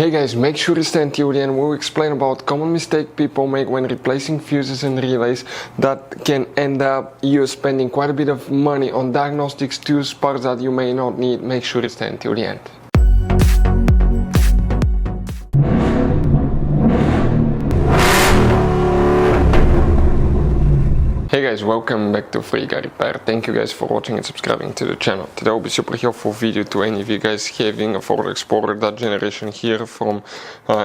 Hey guys, make sure to stay until the end. We'll explain about common mistake people make when replacing fuses and relays that can end up you spending quite a bit of money on diagnostics tools, parts that you may not need. Make sure to stay until the end. Hey guys, welcome back to Free Guy Repair. Thank you guys for watching and subscribing to the channel. Today will be super helpful video to any of you guys having a Ford Explorer, that generation here from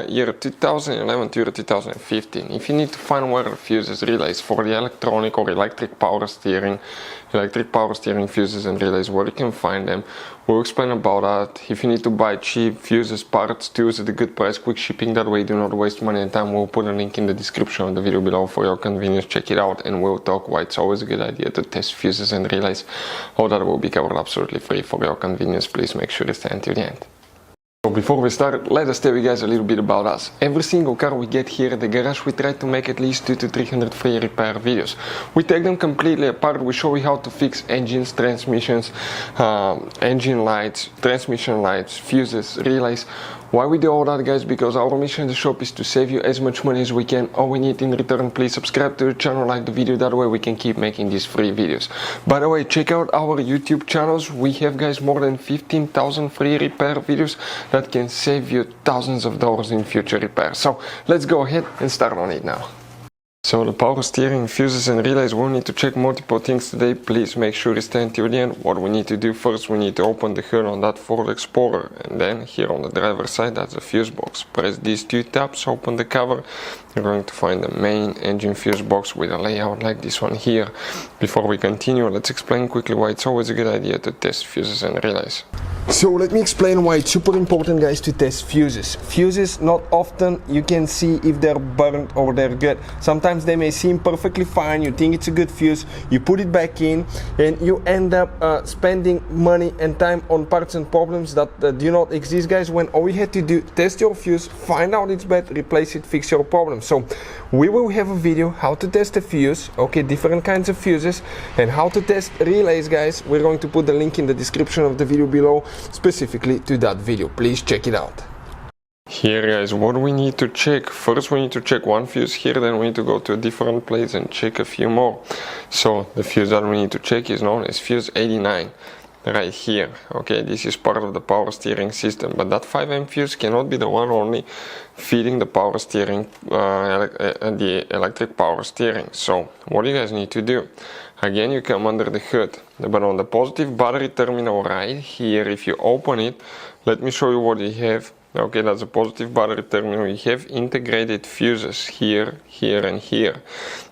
year 2011 to year 2015. If you need to find where the fuses, relays for the electronic or electric power steering fuses and relays, where you can find them, we'll explain about that. If you need to buy cheap fuses, parts, tools at a good price, quick shipping, that way you do not waste money and time, we'll put a link in the description of the video below for your convenience. Check it out and we'll talk why it's always a good idea to test fuses and relays. All that will be covered absolutely free for your convenience. Please make sure to stay until the end. So before we start, let us tell you guys a little bit about us. Every single car we get here at the garage, we try to make at least 200 to 300 free repair videos. We take them completely apart. We show you how to fix engines, transmissions, engine lights, transmission lights, fuses, relays. Why we do all that, guys? Because our mission in the shop is to save you as much money as we can. All we need in return, please subscribe to the channel, like the video, that way we can keep making these free videos. By the way, check out our YouTube channels. We have, guys, more than 15,000 free repair videos that can save you thousands of dollars in future repairs. So let's go ahead and start on it now. So the power steering, fuses and relays, we'll need to check multiple things today. Please make sure to stay until the end. What we need to do first, we need to open the hood on that Ford Explorer, and then here on the driver's side, that's the fuse box. Press these two tabs, open the cover. You're going to find the main engine fuse box with a layout like this one here. Before we continue, let's explain quickly why it's always a good idea to test fuses and relays. So let me explain why it's super important, guys, to test fuses. Fuses, not often you can see if they're burnt or they're good. Sometimes they may seem perfectly fine, you think it's a good fuse, you put it back in and you end up spending money and time on parts and problems that do not exist, guys, when all you had to do, test your fuse, find out it's bad, replace it, fix your problem. So we will have a video how to test a fuse, okay, different kinds of fuses, and how to test relays, guys. We're going to put the link in the description of the video below specifically to that video. Please check it out. Here, guys, what we need to check. First we need to check one fuse here, then we need to go to a different place and check a few more. So the fuse that we need to check is known as fuse 89. Right here, okay, this is part of the power steering system, but that 5M fuse cannot be the one only feeding the power steering, the electric power steering. So what you guys need to do, again, you come under the hood, but on the positive battery terminal right here, if you open it, let me show you what you have. Okay, that's a positive battery terminal. You have integrated fuses here, here and here,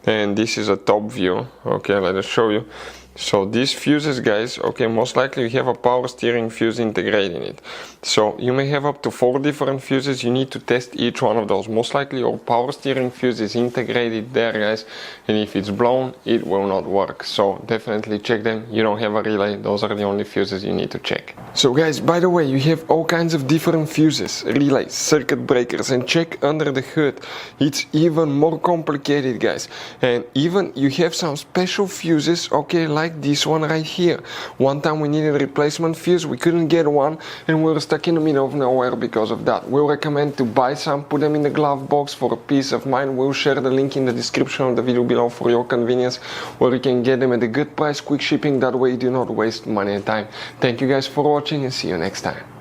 and this is a top view. Okay, let us show you. So these fuses, guys, okay, most likely you have a power steering fuse integrated in it. So you may have up to 4 different fuses. You need to test each one of those. Most likely your power steering fuse is integrated there, guys, and if it's blown, it will not work. So definitely check them. You don't have a relay, those are the only fuses you need to check. So guys, by the way, you have all kinds of different fuses, relays, circuit breakers, and check under the hood. It's even more complicated, guys, and even you have some special fuses, okay, like this one right here. One time we needed a replacement fuse, we couldn't get one, and we were stuck in the middle of nowhere because of that. We'll recommend to buy some, put them in the glove box for a peace of mind. We'll share the link in the description of the video below for your convenience, where you can get them at a good price, quick shipping, that way you do not waste money and time. Thank you guys for watching and see you next time.